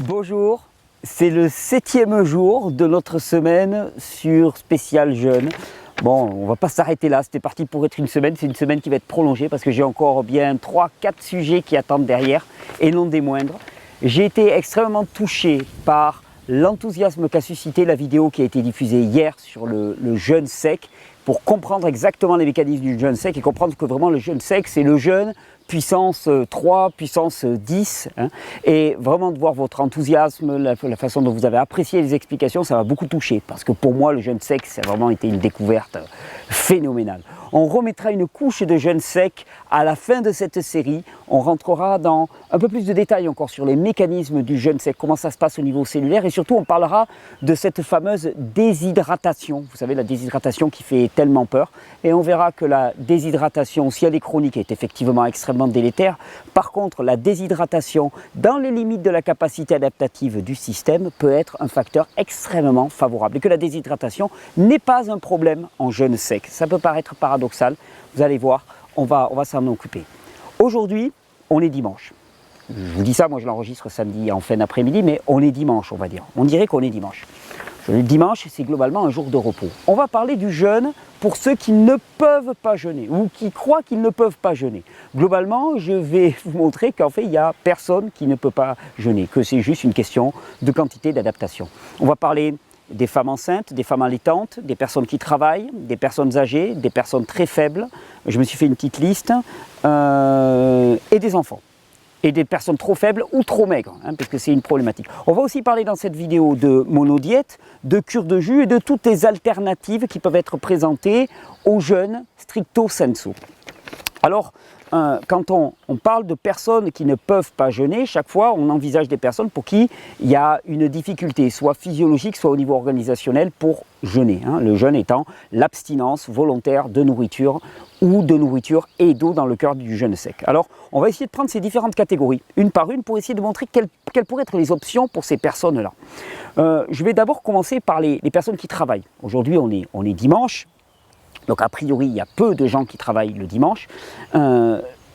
Bonjour, c'est le 7e jour de notre semaine sur Spécial Jeûne. Bon, on va pas s'arrêter là, c'était parti pour être une semaine, c'est une semaine qui va être prolongée parce que j'ai encore bien 3-4 sujets qui attendent derrière et non des moindres. J'ai été extrêmement touché par l'enthousiasme qu'a suscité la vidéo qui a été diffusée hier sur le jeûne sec pour comprendre exactement les mécanismes du jeûne sec et comprendre que vraiment le jeûne sec c'est le jeûne puissance 3, puissance 10, hein, et vraiment de voir votre enthousiasme, la façon dont vous avez apprécié les explications, ça m'a beaucoup touché, parce que pour moi le jeûne sec, ça a vraiment été une découverte phénoménale. On remettra une couche de jeûne sec à la fin de cette série, on rentrera dans un peu plus de détails encore sur les mécanismes du jeûne sec, comment ça se passe au niveau cellulaire, et surtout on parlera de cette fameuse déshydratation, vous savez la déshydratation qui fait tellement peur, et on verra que la déshydratation, si elle est chronique, est effectivement extrêmement délétère. Par contre, la déshydratation, dans les limites de la capacité adaptative du système, peut être un facteur extrêmement favorable. Et que la déshydratation n'est pas un problème en jeûne sec. Ça peut paraître paradoxal, vous allez voir, on va s'en occuper. Aujourd'hui, on est dimanche. Je vous dis ça, moi je l'enregistre samedi en fin d'après-midi, mais on est dimanche, on va dire. On dirait qu'on est dimanche. Le dimanche, c'est globalement un jour de repos. On va parler du jeûne pour ceux qui ne peuvent pas jeûner ou qui croient qu'ils ne peuvent pas jeûner. Globalement, je vais vous montrer qu'en fait, il n'y a personne qui ne peut pas jeûner, que c'est juste une question de quantité d'adaptation. On va parler des femmes enceintes, des femmes allaitantes, des personnes qui travaillent, des personnes âgées, des personnes très faibles. Je me suis fait une petite liste, et des enfants. Et des personnes trop faibles ou trop maigres, hein, parce que c'est une problématique. On va aussi parler dans cette vidéo de monodiète, de cure de jus et de toutes les alternatives qui peuvent être présentées au jeûne stricto sensu. Alors, quand on parle de personnes qui ne peuvent pas jeûner, chaque fois on envisage des personnes pour qui il y a une difficulté, soit physiologique, soit au niveau organisationnel pour jeûner. Hein. Le jeûne étant l'abstinence volontaire de nourriture ou de nourriture et d'eau dans le cœur du jeûne sec. Alors, on va essayer de prendre ces différentes catégories, une par une, pour essayer de montrer quelles pourraient être les options pour ces personnes-là. Je vais d'abord commencer par les personnes qui travaillent. Aujourd'hui, on est dimanche. Donc a priori, il y a peu de gens qui travaillent le dimanche.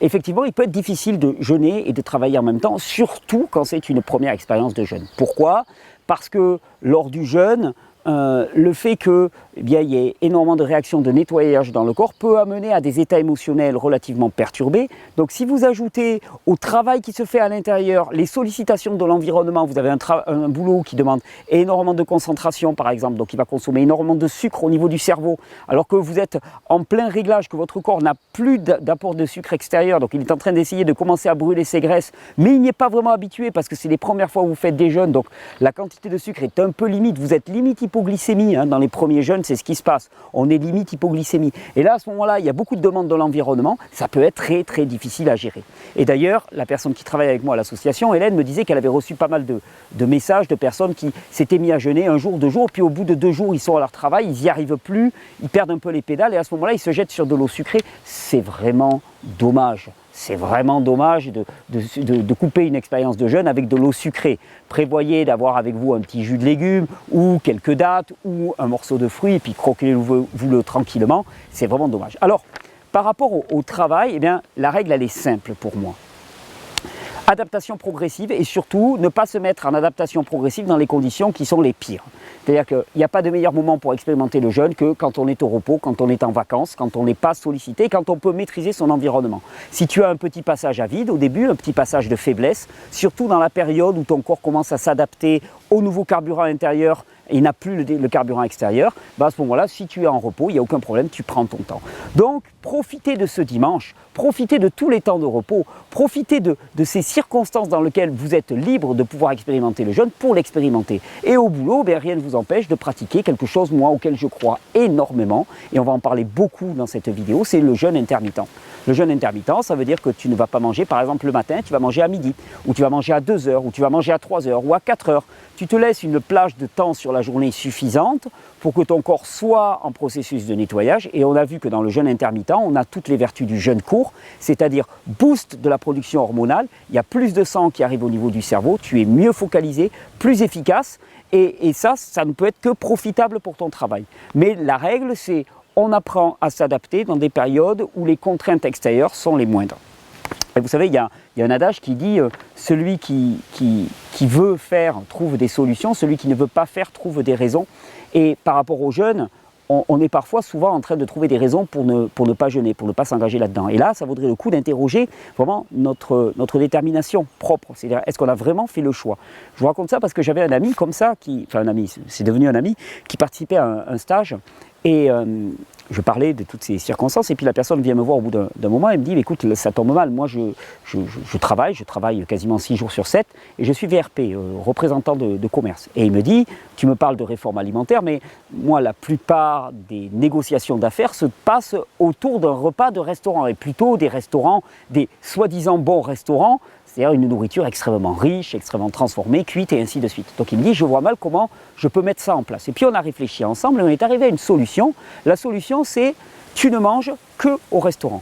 Effectivement, il peut être difficile de jeûner et de travailler en même temps, surtout quand c'est une première expérience de jeûne. Pourquoi ? Parce que lors du jeûne, le fait qu'il y ait énormément de réactions de nettoyage dans le corps peut amener à des états émotionnels relativement perturbés. Donc si vous ajoutez au travail qui se fait à l'intérieur les sollicitations de l'environnement, vous avez un boulot qui demande énormément de concentration par exemple, donc il va consommer énormément de sucre au niveau du cerveau, alors que vous êtes en plein réglage, que votre corps n'a plus d'apport de sucre extérieur, donc il est en train d'essayer de commencer à brûler ses graisses, mais il n'y est pas vraiment habitué parce que c'est les premières fois où vous faites des jeûnes, donc la quantité de sucre est un peu limite, vous êtes limite hypoglycémie, hein, dans les premiers jeûnes, c'est ce qui se passe. On est limite hypoglycémie. Et là, à ce moment-là, il y a beaucoup de demandes de l'environnement. Ça peut être très, très difficile à gérer. Et d'ailleurs, la personne qui travaille avec moi à l'association, Hélène, me disait qu'elle avait reçu pas mal de messages de personnes qui s'étaient mis à jeûner un jour, 2 jours, puis au bout de 2 jours, ils sont à leur travail, ils n'y arrivent plus, ils perdent un peu les pédales, et à ce moment-là, ils se jettent sur de l'eau sucrée. C'est vraiment dommage. C'est vraiment dommage de couper une expérience de jeûne avec de l'eau sucrée. Prévoyez d'avoir avec vous un petit jus de légumes ou quelques dattes ou un morceau de fruit et puis croquez-vous-le tranquillement. C'est vraiment dommage. Alors, par rapport au travail, eh bien, la règle elle est simple pour moi. Adaptation progressive et surtout ne pas se mettre en adaptation progressive dans les conditions qui sont les pires. C'est-à-dire qu'il n'y a pas de meilleur moment pour expérimenter le jeûne que quand on est au repos, quand on est en vacances, quand on n'est pas sollicité, quand on peut maîtriser son environnement. Si tu as un petit passage à vide au début, un petit passage de faiblesse, surtout dans la période où ton corps commence à s'adapter au nouveau carburant intérieur et n'a plus le carburant extérieur, à ce moment-là, si tu es en repos, il n'y a aucun problème, tu prends ton temps. Donc, profitez de ce dimanche, profitez de tous les temps de repos, profitez de ces circonstances dans lesquelles vous êtes libre de pouvoir expérimenter le jeûne pour l'expérimenter. Et au boulot, rien ne vous empêche de pratiquer quelque chose, moi, auquel je crois énormément, et on va en parler beaucoup dans cette vidéo, c'est le jeûne intermittent. Le jeûne intermittent, ça veut dire que tu ne vas pas manger, par exemple, le matin, tu vas manger à midi, ou tu vas manger à 2 heures, ou tu vas manger à 3 heures, ou à 4 heures. Tu te laisses une plage de temps sur la journée suffisante pour que ton corps soit en processus de nettoyage. Et on a vu que dans le jeûne intermittent, on a toutes les vertus du jeûne court, c'est-à-dire boost de la production hormonale. Il y a plus de sang qui arrive au niveau du cerveau, tu es mieux focalisé, plus efficace. Et ça ne peut être que profitable pour ton travail. Mais la règle, c'est on apprend à s'adapter dans des périodes où les contraintes extérieures sont les moindres. Et vous savez, il y a il y a un adage qui dit celui qui veut faire trouve des solutions, celui qui ne veut pas faire trouve des raisons. Et par rapport aux jeunes, on est parfois souvent en train de trouver des raisons pour ne pas jeûner, pour ne pas s'engager là-dedans. Et là, ça vaudrait le coup d'interroger vraiment notre détermination propre. C'est-à-dire, est-ce qu'on a vraiment fait le choix? Je vous raconte ça parce que j'avais un ami comme ça, enfin un ami, c'est devenu un ami, qui participait à un stage. Et je parlais de toutes ces circonstances et puis la personne vient me voir au bout d'un moment et me dit écoute, ça tombe mal, moi je travaille quasiment 6 jours sur 7 et je suis VRP, représentant de commerce. Et il me dit, tu me parles de réforme alimentaire, mais moi la plupart des négociations d'affaires se passent autour d'un repas de restaurant et plutôt des restaurants, des soi-disant bons restaurants, c'est-à-dire une nourriture extrêmement riche, extrêmement transformée, cuite et ainsi de suite. Donc il me dit, je vois mal comment je peux mettre ça en place. Et puis on a réfléchi ensemble et on est arrivé à une solution. La solution c'est, tu ne manges qu'au restaurant.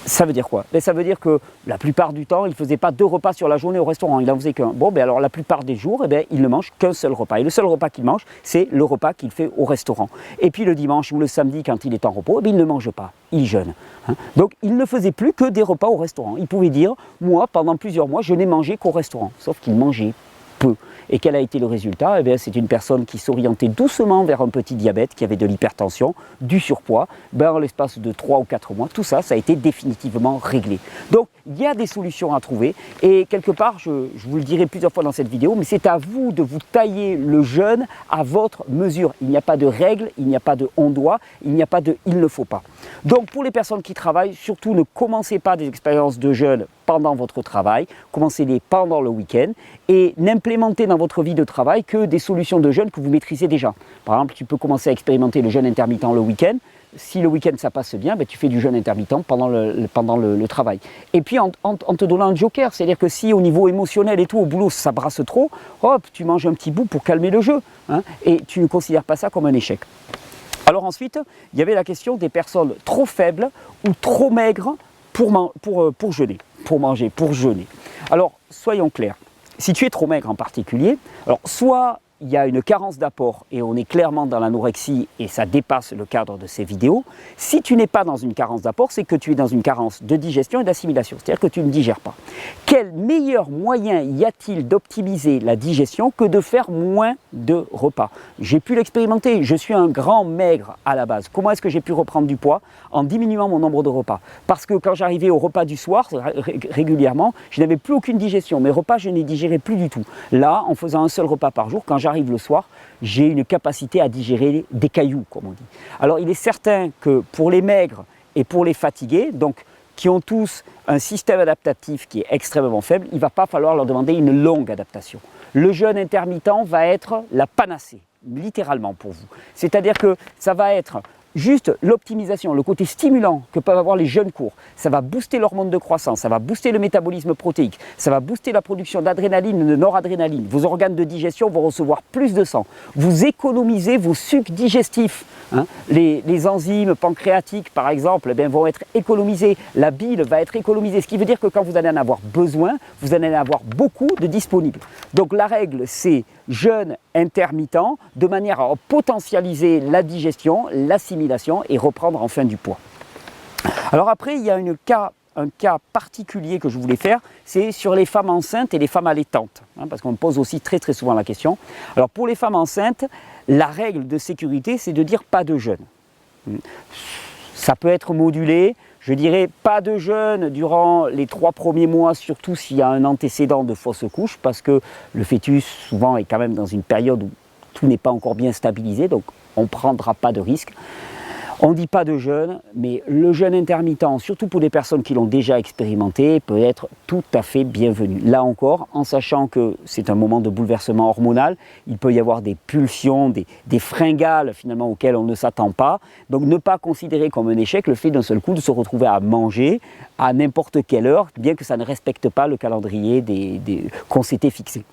Ça veut dire quoi? Ça veut dire que la plupart du temps, il ne faisait pas 2 repas sur la journée au restaurant, il n'en faisait qu'un. Bon, alors la plupart des jours, il ne mange qu'un seul repas. Et le seul repas qu'il mange, c'est le repas qu'il fait au restaurant. Et puis le dimanche ou le samedi, quand il est en repos, il ne mange pas, il jeûne. Donc il ne faisait plus que des repas au restaurant. Il pouvait dire, moi, pendant plusieurs mois, je n'ai mangé qu'au restaurant. Sauf qu'il mangeait peu. Et quel a été le résultat? C'est une personne qui s'orientait doucement vers un petit diabète, qui avait de l'hypertension, du surpoids. En l'espace de 3 ou 4 mois, tout ça, ça a été définitivement réglé. Donc, il y a des solutions à trouver. Et quelque part, je vous le dirai plusieurs fois dans cette vidéo, mais c'est à vous de vous tailler le jeûne à votre mesure. Il n'y a pas de règle, il n'y a pas de on doit, il n'y a pas de il ne faut pas. Donc, pour les personnes qui travaillent, surtout ne commencez pas des expériences de jeûne pendant votre travail, commencez-les pendant le week-end et n'implémentez dans votre vie de travail que des solutions de jeûne que vous maîtrisez déjà. Par exemple, tu peux commencer à expérimenter le jeûne intermittent le week-end. Si le week-end ça passe bien, tu fais du jeûne intermittent pendant le travail. Et puis en te donnant un joker, c'est-à-dire que si au niveau émotionnel et tout, au boulot ça brasse trop, hop, tu manges un petit bout pour calmer le jeu, et tu ne considères pas ça comme un échec. Alors ensuite, il y avait la question des personnes trop faibles ou trop maigres pour jeûner, pour manger, pour jeûner. Alors, soyons clairs, si tu es trop maigre en particulier, alors soit il y a une carence d'apport et on est clairement dans l'anorexie et ça dépasse le cadre de ces vidéos. Si tu n'es pas dans une carence d'apport, c'est que tu es dans une carence de digestion et d'assimilation, c'est-à-dire que tu ne digères pas. Quel meilleur moyen y a-t-il d'optimiser la digestion que de faire moins de repas? J'ai pu l'expérimenter, je suis un grand maigre à la base. Comment est-ce que j'ai pu reprendre du poids? En diminuant mon nombre de repas. Parce que quand j'arrivais au repas du soir, régulièrement, je n'avais plus aucune digestion. Mes repas, je ne les digérais plus du tout. Là, en faisant un seul repas par jour, quand j'arrive le soir, j'ai une capacité à digérer des cailloux, comme on dit. Alors, il est certain que pour les maigres et pour les fatigués, donc qui ont tous un système adaptatif qui est extrêmement faible, il ne va pas falloir leur demander une longue adaptation. Le jeûne intermittent va être la panacée, littéralement pour vous. C'est-à-dire que ça va être juste l'optimisation, le côté stimulant que peuvent avoir les jeunes courts, ça va booster l'hormone de croissance, ça va booster le métabolisme protéique, ça va booster la production d'adrénaline, de noradrénaline. Vos organes de digestion vont recevoir plus de sang. Vous économisez vos sucs digestifs. Les enzymes pancréatiques, par exemple, vont être économisées. La bile va être économisée. Ce qui veut dire que quand vous allez en avoir besoin, vous allez en avoir beaucoup de disponibles. Donc la règle, c'est jeûne intermittent de manière à potentialiser la digestion, l'assimilation et reprendre enfin du poids. Alors après, il y a un cas particulier que je voulais faire, c'est sur les femmes enceintes et les femmes allaitantes, parce qu'on me pose aussi très souvent la question. Alors pour les femmes enceintes, la règle de sécurité, c'est de dire pas de jeûne. Ça peut être modulé, je dirais pas de jeûne durant les 3 premiers mois, surtout s'il y a un antécédent de fausse couche, parce que le fœtus souvent est quand même dans une période où tout n'est pas encore bien stabilisé, donc on ne prendra pas de risque. On ne dit pas de jeûne, mais le jeûne intermittent, surtout pour les personnes qui l'ont déjà expérimenté, peut être tout à fait bienvenu. Là encore, en sachant que c'est un moment de bouleversement hormonal, il peut y avoir des pulsions, des fringales finalement auxquelles on ne s'attend pas. Donc ne pas considérer comme un échec le fait d'un seul coup de se retrouver à manger à n'importe quelle heure, bien que ça ne respecte pas le calendrier qu'on s'était fixé.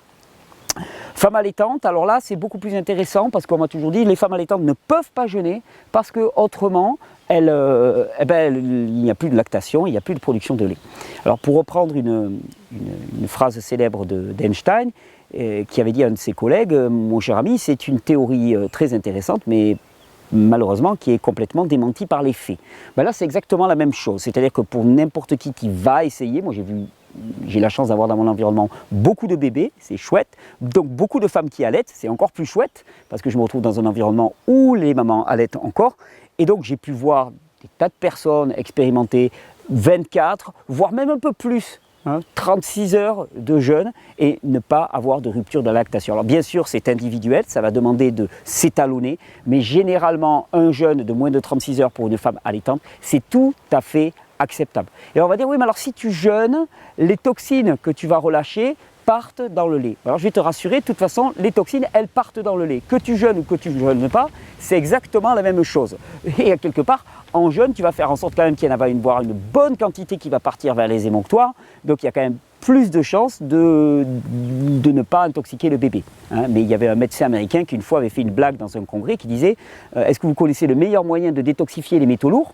Femmes allaitantes, alors là c'est beaucoup plus intéressant parce qu'on m'a toujours dit que les femmes allaitantes ne peuvent pas jeûner parce qu'autrement il n'y a plus de lactation, il n'y a plus de production de lait. Alors pour reprendre une phrase célèbre d'Einstein qui avait dit à un de ses collègues, mon cher ami, c'est une théorie très intéressante mais malheureusement qui est complètement démentie par les faits. Là c'est exactement la même chose, c'est-à-dire que pour n'importe qui va essayer, moi j'ai vu j'ai la chance d'avoir dans mon environnement beaucoup de bébés, c'est chouette. Donc beaucoup de femmes qui allaitent, c'est encore plus chouette, parce que je me retrouve dans un environnement où les mamans allaitent encore. Et donc j'ai pu voir des tas de personnes expérimenter 24, voire même un peu plus, 36 heures de jeûne et ne pas avoir de rupture de la lactation. Alors bien sûr c'est individuel, ça va demander de s'étalonner, mais généralement un jeûne de moins de 36 heures pour une femme allaitante, c'est tout à fait acceptable. Et on va dire oui mais alors si tu jeûnes, les toxines que tu vas relâcher partent dans le lait. Alors je vais te rassurer, de toute façon les toxines elles partent dans le lait. Que tu jeûnes ou que tu ne jeûnes pas, c'est exactement la même chose. Et quelque part, en jeûne, tu vas faire en sorte quand même qu'il y en va boire une bonne quantité qui va partir vers les émonctoires. Donc il y a quand même plus de chances de ne pas intoxiquer le bébé. Mais il y avait un médecin américain qui une fois avait fait une blague dans un congrès qui disait est-ce que vous connaissez le meilleur moyen de détoxifier les métaux lourds?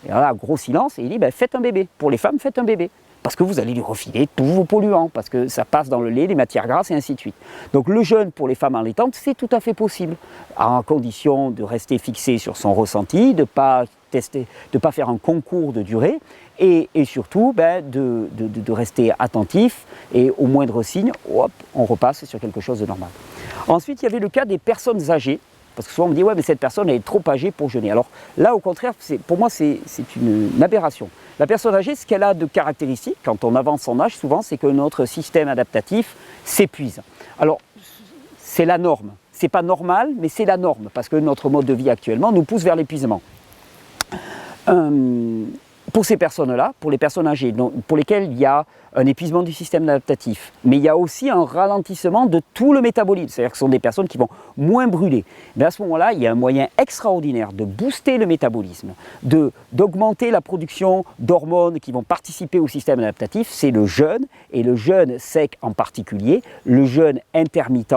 Et là, gros silence, et il dit faites un bébé. Pour les femmes, faites un bébé. Parce que vous allez lui refiler tous vos polluants, parce que ça passe dans le lait, les matières grasses et ainsi de suite. Donc le jeûne pour les femmes allaitantes, c'est tout à fait possible, à condition de rester fixé sur son ressenti, de ne pas faire un concours de durée, et surtout de rester attentif, et au moindre signe, hop, on repasse sur quelque chose de normal. Ensuite, il y avait le cas des personnes âgées, parce que souvent on me dit ouais mais cette personne elle est trop âgée pour jeûner. Alors là au contraire, pour moi c'est une aberration. La personne âgée, ce qu'elle a de caractéristique, quand on avance son âge souvent, c'est que notre système adaptatif s'épuise. Alors c'est la norme, c'est pas normal mais c'est la norme, parce que notre mode de vie actuellement nous pousse vers l'épuisement. Pour ces personnes-là, pour les personnes âgées, pour lesquelles il y a un épuisement du système adaptatif, mais il y a aussi un ralentissement de tout le métabolisme, c'est-à-dire que ce sont des personnes qui vont moins brûler. Mais à ce moment-là, il y a un moyen extraordinaire de booster le métabolisme, d'augmenter la production d'hormones qui vont participer au système adaptatif, c'est le jeûne, et le jeûne sec en particulier, le jeûne intermittent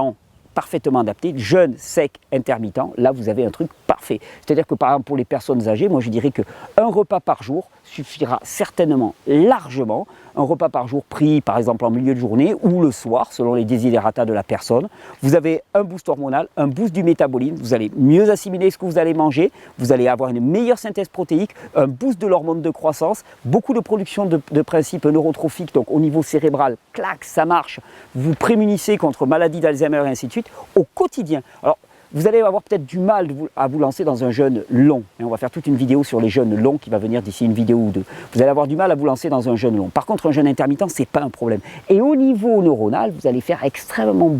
parfaitement adapté, jeûne sec intermittent, là vous avez un truc parfait. C'est-à-dire que par exemple pour les personnes âgées, moi je dirais qu'un repas par jour suffira certainement largement. Un repas par jour pris par exemple en milieu de journée ou le soir selon les desiderata de la personne. Vous avez un boost hormonal, un boost du métabolisme, vous allez mieux assimiler ce que vous allez manger, vous allez avoir une meilleure synthèse protéique, un boost de l'hormone de croissance, beaucoup de production de principes neurotrophiques, donc au niveau cérébral, clac, ça marche, vous prémunissez contre maladie d'Alzheimer et ainsi de suite au quotidien. Alors, vous allez avoir peut-être du mal à vous lancer dans un jeûne long. Et on va faire toute une vidéo sur les jeûnes longs qui va venir d'ici une vidéo ou deux. Vous allez avoir du mal à vous lancer dans un jeûne long. Par contre, un jeûne intermittent, ce n'est pas un problème. Et au niveau neuronal, vous allez faire extrêmement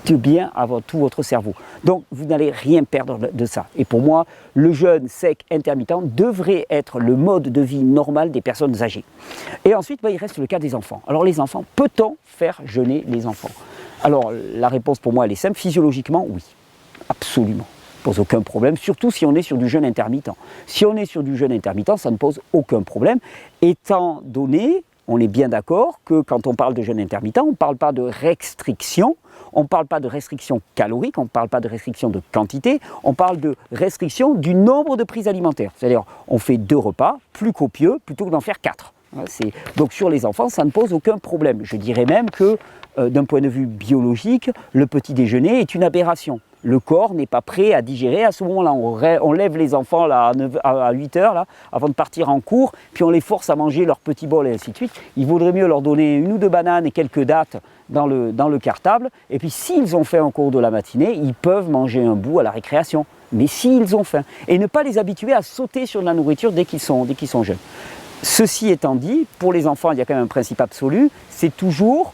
de bien à tout votre cerveau. Donc, vous n'allez rien perdre de ça. Et pour moi, le jeûne sec intermittent devrait être le mode de vie normal des personnes âgées. Et ensuite, il reste le cas des enfants. Alors, les enfants, peut-on faire jeûner les enfants? Alors, la réponse pour moi, elle est simple. Physiologiquement, oui. Absolument, ça ne pose aucun problème, surtout si on est sur du jeûne intermittent. Si on est sur du jeûne intermittent, ça ne pose aucun problème, étant donné, on est bien d'accord, que quand on parle de jeûne intermittent, on ne parle pas de restriction, on ne parle pas de restriction calorique, on ne parle pas de restriction de quantité, on parle de restriction du nombre de prises alimentaires. C'est-à-dire, on fait 2 repas plus copieux plutôt que d'en faire 4. Donc sur les enfants, ça ne pose aucun problème. Je dirais même que d'un point de vue biologique, le petit déjeuner est une aberration. Le corps n'est pas prêt à digérer à ce moment-là. On lève les enfants là, à 8 heures là, avant de partir en cours, puis on les force à manger leur petit bol et ainsi de suite. Il vaudrait mieux leur donner 1 ou 2 bananes et quelques dattes dans le cartable. Et puis s'ils ont fait un cours de la matinée, ils peuvent manger un bout à la récréation. Mais s'ils ont faim. Et ne pas les habituer à sauter sur de la nourriture dès qu'ils sont jeunes. Ceci étant dit, pour les enfants, il y a quand même un principe absolu, c'est toujours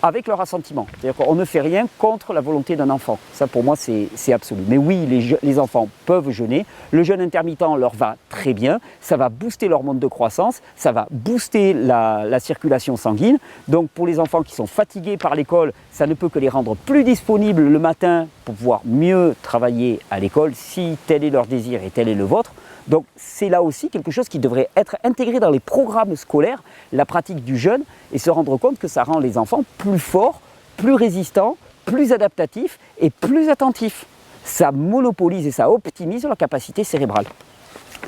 avec leur assentiment. C'est-à-dire qu'on ne fait rien contre la volonté d'un enfant. Ça, pour moi, c'est absolu. Mais oui, les enfants peuvent jeûner. Le jeûne intermittent leur va très bien. Ça va booster l'hormone de croissance. Ça va booster la circulation sanguine. Donc, pour les enfants qui sont fatigués par l'école, ça ne peut que les rendre plus disponibles le matin pour pouvoir mieux travailler à l'école, si tel est leur désir et tel est le vôtre. Donc c'est là aussi quelque chose qui devrait être intégré dans les programmes scolaires, la pratique du jeûne, et se rendre compte que ça rend les enfants plus forts, plus résistants, plus adaptatifs et plus attentifs. Ça monopolise et ça optimise leur capacité cérébrale.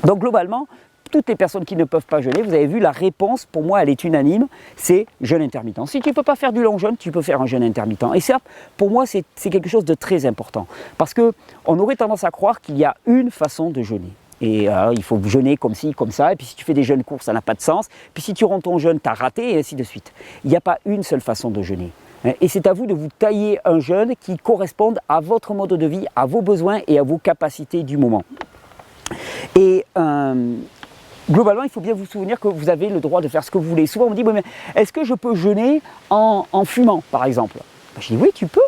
Donc globalement, toutes les personnes qui ne peuvent pas jeûner, vous avez vu, la réponse pour moi elle est unanime, c'est jeûne intermittent. Si tu ne peux pas faire du long jeûne, tu peux faire un jeûne intermittent. Et ça, pour moi, c'est quelque chose de très important. Parce qu'on aurait tendance à croire qu'il y a une façon de jeûner. Et il faut jeûner comme ci, comme ça. Et puis si tu fais des jeûnes courts, ça n'a pas de sens. Puis si tu rends ton jeûne, tu as raté, et ainsi de suite. Il n'y a pas une seule façon de jeûner. Et c'est à vous de vous tailler un jeûne qui corresponde à votre mode de vie, à vos besoins et à vos capacités du moment. Et globalement, il faut bien vous souvenir que vous avez le droit de faire ce que vous voulez. Souvent, on me dit, mais est-ce que je peux jeûner en fumant, par exemple? Je dis, oui, tu peux.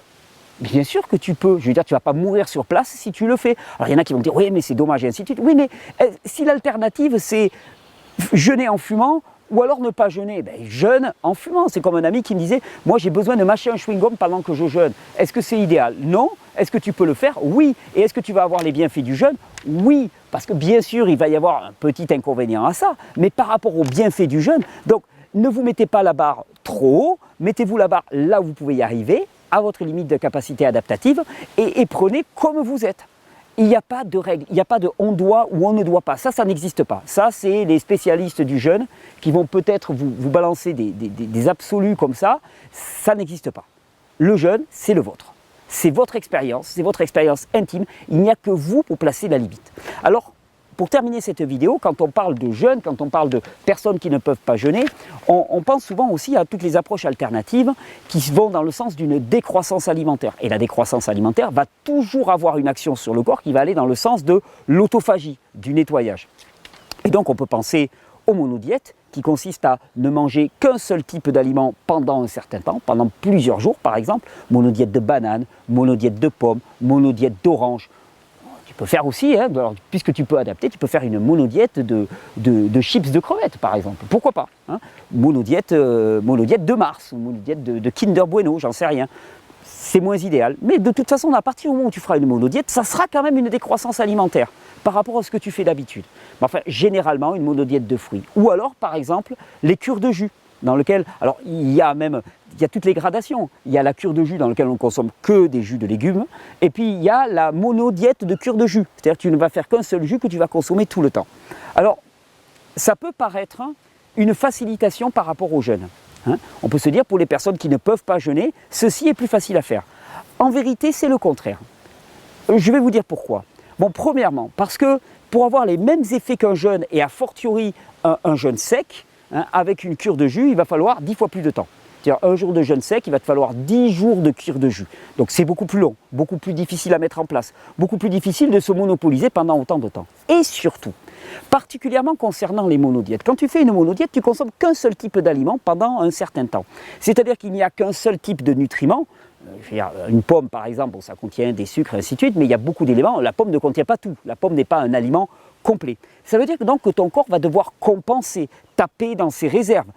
Bien sûr que tu peux. Je veux dire, tu ne vas pas mourir sur place si tu le fais. Alors, il y en a qui vont me dire, oui, mais c'est dommage, et ainsi de suite. Oui, mais si l'alternative, c'est jeûner en fumant, ou alors ne pas jeûner, jeûne en fumant. C'est comme un ami qui me disait, moi j'ai besoin de mâcher un chewing-gum pendant que je jeûne. Est-ce que c'est idéal? Non. Est-ce que tu peux le faire? Oui. Et est-ce que tu vas avoir les bienfaits du jeûne? Oui. Parce que bien sûr, il va y avoir un petit inconvénient à ça, mais par rapport aux bienfaits du jeûne, donc ne vous mettez pas la barre trop haut, mettez-vous la barre là où vous pouvez y arriver, à votre limite de capacité adaptative, et prenez comme vous êtes. Il n'y a pas de règle, il n'y a pas de on doit ou on ne doit pas. Ça n'existe pas. Ça, c'est les spécialistes du jeûne qui vont peut-être vous balancer des absolus comme ça. Ça n'existe pas. Le jeûne, c'est le vôtre. C'est votre expérience intime. Il n'y a que vous pour placer la limite. Alors, pour terminer cette vidéo, quand on parle de jeûne, quand on parle de personnes qui ne peuvent pas jeûner, on pense souvent aussi à toutes les approches alternatives qui vont dans le sens d'une décroissance alimentaire. Et la décroissance alimentaire va toujours avoir une action sur le corps qui va aller dans le sens de l'autophagie, du nettoyage. Et donc on peut penser aux monodiètes qui consistent à ne manger qu'un seul type d'aliment pendant un certain temps, pendant plusieurs jours par exemple, monodiète de banane, monodiète de pommes, monodiète d'orange. Tu peux faire aussi, alors, puisque tu peux adapter, tu peux faire une monodiète de chips de crevettes par exemple. Pourquoi pas, monodiète de Mars, ou monodiète de Kinder Bueno, j'en sais rien. C'est moins idéal. Mais de toute façon, à partir du moment où tu feras une monodiète, ça sera quand même une décroissance alimentaire par rapport à ce que tu fais d'habitude. Enfin, généralement, une monodiète de fruits. Ou alors, par exemple, les cures de jus, dans lesquelles, alors il y a toutes les gradations. Il y a la cure de jus dans laquelle on ne consomme que des jus de légumes. Et puis, il y a la monodiète de cure de jus. C'est-à-dire que tu ne vas faire qu'un seul jus que tu vas consommer tout le temps. Alors, ça peut paraître une facilitation par rapport au jeûne. On peut se dire, pour les personnes qui ne peuvent pas jeûner, ceci est plus facile à faire. En vérité, c'est le contraire. Je vais vous dire pourquoi. Bon, premièrement, parce que pour avoir les mêmes effets qu'un jeûne, et a fortiori un jeûne sec, avec une cure de jus, il va falloir 10 fois plus de temps. C'est-à-dire un jour de jeûne sec, il va te falloir 10 jours de cure de jus. Donc c'est beaucoup plus long, beaucoup plus difficile à mettre en place, beaucoup plus difficile de se monopoliser pendant autant de temps. Et surtout, particulièrement concernant les monodiètes, quand tu fais une monodiète, tu consommes qu'un seul type d'aliment pendant un certain temps. C'est-à-dire qu'il n'y a qu'un seul type de nutriments. Une pomme par exemple, ça contient des sucres et ainsi de suite, mais il y a beaucoup d'éléments. La pomme ne contient pas tout. La pomme n'est pas un aliment complet. Ça veut dire donc que ton corps va devoir compenser, taper dans ses réserves.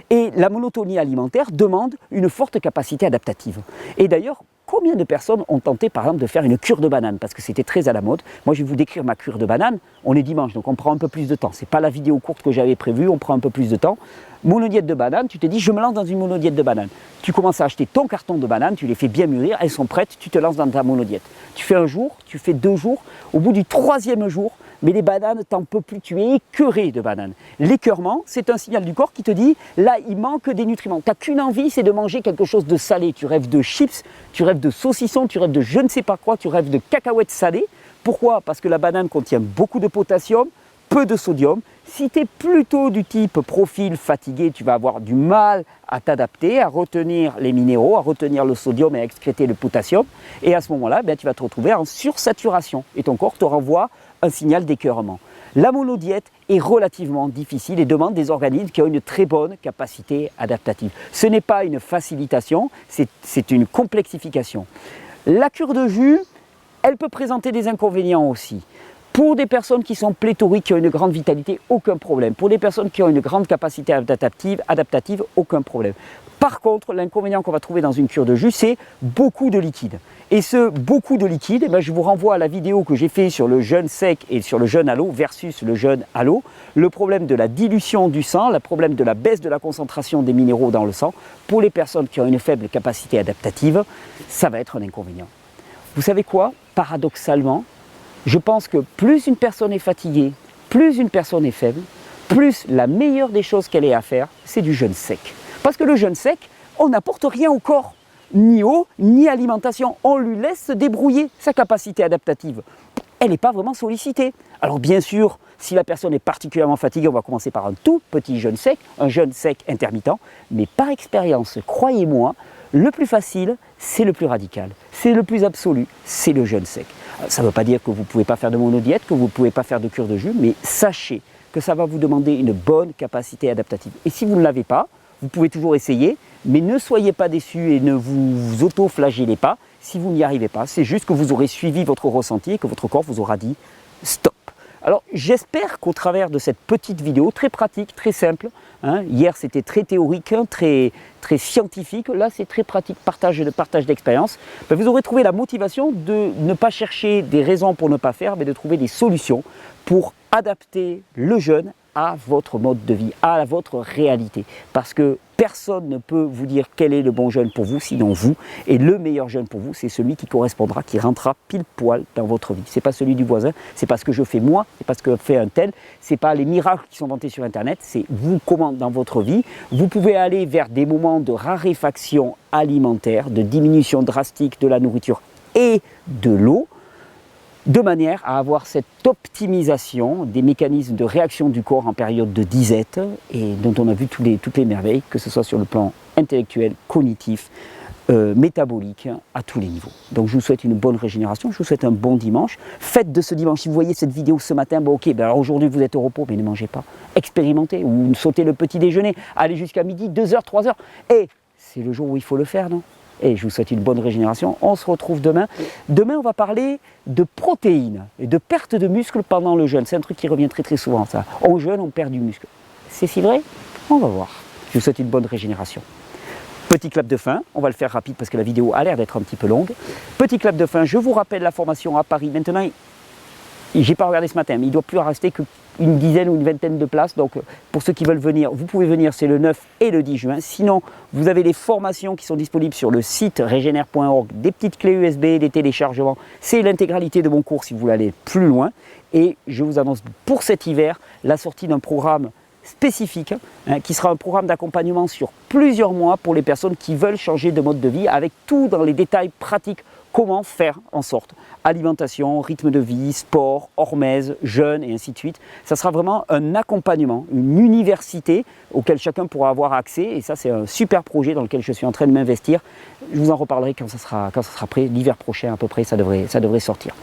Et la monotonie alimentaire demande une forte capacité adaptative. Et d'ailleurs, combien de personnes ont tenté par exemple de faire une cure de banane? Parce que c'était très à la mode. Moi je vais vous décrire ma cure de banane. On est dimanche, donc on prend un peu plus de temps. Ce n'est pas la vidéo courte que j'avais prévue, on prend un peu plus de temps. Monodiète de banane, tu te dis je me lance dans une monodiète de banane. Tu commences à acheter ton carton de banane, tu les fais bien mûrir, elles sont prêtes, tu te lances dans ta monodiète. Tu fais un jour, tu fais 2 jours, au bout du 3e jour, mais les bananes, t'en peux plus, tu es écœuré de bananes. L'écœurement, c'est un signal du corps qui te dit, là, il manque des nutriments. Tu n'as qu'une envie, c'est de manger quelque chose de salé. Tu rêves de chips, tu rêves de saucissons, tu rêves de je ne sais pas quoi, tu rêves de cacahuètes salées. Pourquoi? Parce que la banane contient beaucoup de potassium, peu de sodium. Si tu es plutôt du type profil fatigué, tu vas avoir du mal à t'adapter, à retenir les minéraux, à retenir le sodium et à excréter le potassium. Et à ce moment-là, tu vas te retrouver en sursaturation. Et ton corps te renvoie un signal d'écœurement. La monodiète est relativement difficile et demande des organismes qui ont une très bonne capacité adaptative. Ce n'est pas une facilitation, c'est une complexification. La cure de jus, elle peut présenter des inconvénients aussi. Pour des personnes qui sont pléthoriques, qui ont une grande vitalité, aucun problème. Pour des personnes qui ont une grande capacité adaptative, aucun problème. Par contre, l'inconvénient qu'on va trouver dans une cure de jus, c'est beaucoup de liquide. Et ce beaucoup de liquide, je vous renvoie à la vidéo que j'ai fait sur le jeûne sec et sur le jeûne à l'eau versus le jeûne à l'eau. Le problème de la dilution du sang, le problème de la baisse de la concentration des minéraux dans le sang, pour les personnes qui ont une faible capacité adaptative, ça va être un inconvénient. Vous savez quoi? Paradoxalement, je pense que plus une personne est fatiguée, plus une personne est faible, plus la meilleure des choses qu'elle ait à faire, c'est du jeûne sec. Parce que le jeûne sec, on n'apporte rien au corps, ni eau, ni alimentation. On lui laisse se débrouiller, sa capacité adaptative. elle n'est pas vraiment sollicitée. Alors bien sûr, si la personne est particulièrement fatiguée, on va commencer par un tout petit jeûne sec, un jeûne sec intermittent, mais par expérience, croyez-moi, le plus facile, c'est le plus radical, c'est le plus absolu, c'est le jeûne sec. Ça ne veut pas dire que vous ne pouvez pas faire de monodiète, que vous ne pouvez pas faire de cure de jus, mais sachez que ça va vous demander une bonne capacité adaptative. Et si vous ne l'avez pas, vous pouvez toujours essayer, mais ne soyez pas déçus et ne vous auto-flagellez pas si vous n'y arrivez pas. C'est juste que vous aurez suivi votre ressenti et que votre corps vous aura dit stop. Alors j'espère qu'au travers de cette petite vidéo très pratique, très simple, hier c'était très théorique, très scientifique, là c'est très pratique, partage d'expérience, vous aurez trouvé la motivation de ne pas chercher des raisons pour ne pas faire, mais de trouver des solutions pour adapter le jeûne à votre mode de vie, à votre réalité. Parce que personne ne peut vous dire quel est le bon jeûne pour vous, sinon vous. Et le meilleur jeûne pour vous, c'est celui qui correspondra, qui rentrera pile poil dans votre vie. C'est pas celui du voisin, c'est pas ce que je fais moi, c'est pas ce que fait un tel, c'est pas les miracles qui sont vantés sur Internet, c'est vous comment dans votre vie. Vous pouvez aller vers des moments de raréfaction alimentaire, de diminution drastique de la nourriture et de l'eau, de manière à avoir cette optimisation des mécanismes de réaction du corps en période de disette et dont on a vu toutes les merveilles, que ce soit sur le plan intellectuel, cognitif, métabolique, à tous les niveaux. Donc je vous souhaite une bonne régénération, je vous souhaite un bon dimanche. Faites de ce dimanche, si vous voyez cette vidéo ce matin, alors aujourd'hui vous êtes au repos, mais ne mangez pas. Expérimentez ou sautez le petit déjeuner, allez jusqu'à midi, 2h, 3h. Et c'est le jour où il faut le faire, non ? Et je vous souhaite une bonne régénération. On se retrouve demain. Demain, on va parler de protéines et de perte de muscle pendant le jeûne. C'est un truc qui revient très souvent, ça. On jeûne, on perd du muscle. C'est si vrai ? On va voir. Je vous souhaite une bonne régénération. Petit clap de fin. On va le faire rapide parce que la vidéo a l'air d'être un petit peu longue. Petit clap de fin. Je vous rappelle la formation à Paris. Maintenant, j'ai pas regardé ce matin, mais il ne doit plus en rester qu'une dizaine ou une vingtaine de places. Donc, pour ceux qui veulent venir, vous pouvez venir, c'est le 9 et le 10 juin. Sinon, vous avez les formations qui sont disponibles sur le site regener.org, des petites clés USB, des téléchargements. C'est l'intégralité de mon cours si vous voulez aller plus loin. Et je vous annonce pour cet hiver la sortie d'un programme spécifique, qui sera un programme d'accompagnement sur plusieurs mois pour les personnes qui veulent changer de mode de vie, avec tout dans les détails pratiques. Comment faire en sorte, alimentation, rythme de vie, sport, hormèse, jeûne et ainsi de suite. Ça sera vraiment un accompagnement, une université auquel chacun pourra avoir accès. Et ça, c'est un super projet dans lequel je suis en train de m'investir. Je vous en reparlerai quand ça sera prêt, l'hiver prochain à peu près, ça devrait sortir.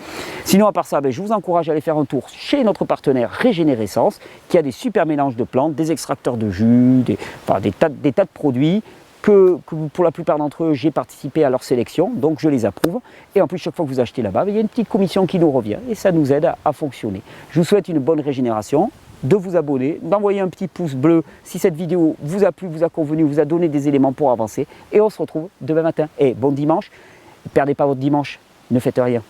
Sinon, à part ça, je vous encourage à aller faire un tour chez notre partenaire Régénérescence, qui a des super mélanges de plantes, des extracteurs de jus, des tas de produits. Que pour la plupart d'entre eux, j'ai participé à leur sélection, donc je les approuve. Et en plus, chaque fois que vous achetez là-bas, il y a une petite commission qui nous revient et ça nous aide à fonctionner. Je vous souhaite une bonne régénération, de vous abonner, d'envoyer un petit pouce bleu si cette vidéo vous a plu, vous a convenu, vous a donné des éléments pour avancer. Et on se retrouve demain matin. Et bon dimanche, ne perdez pas votre dimanche, ne faites rien.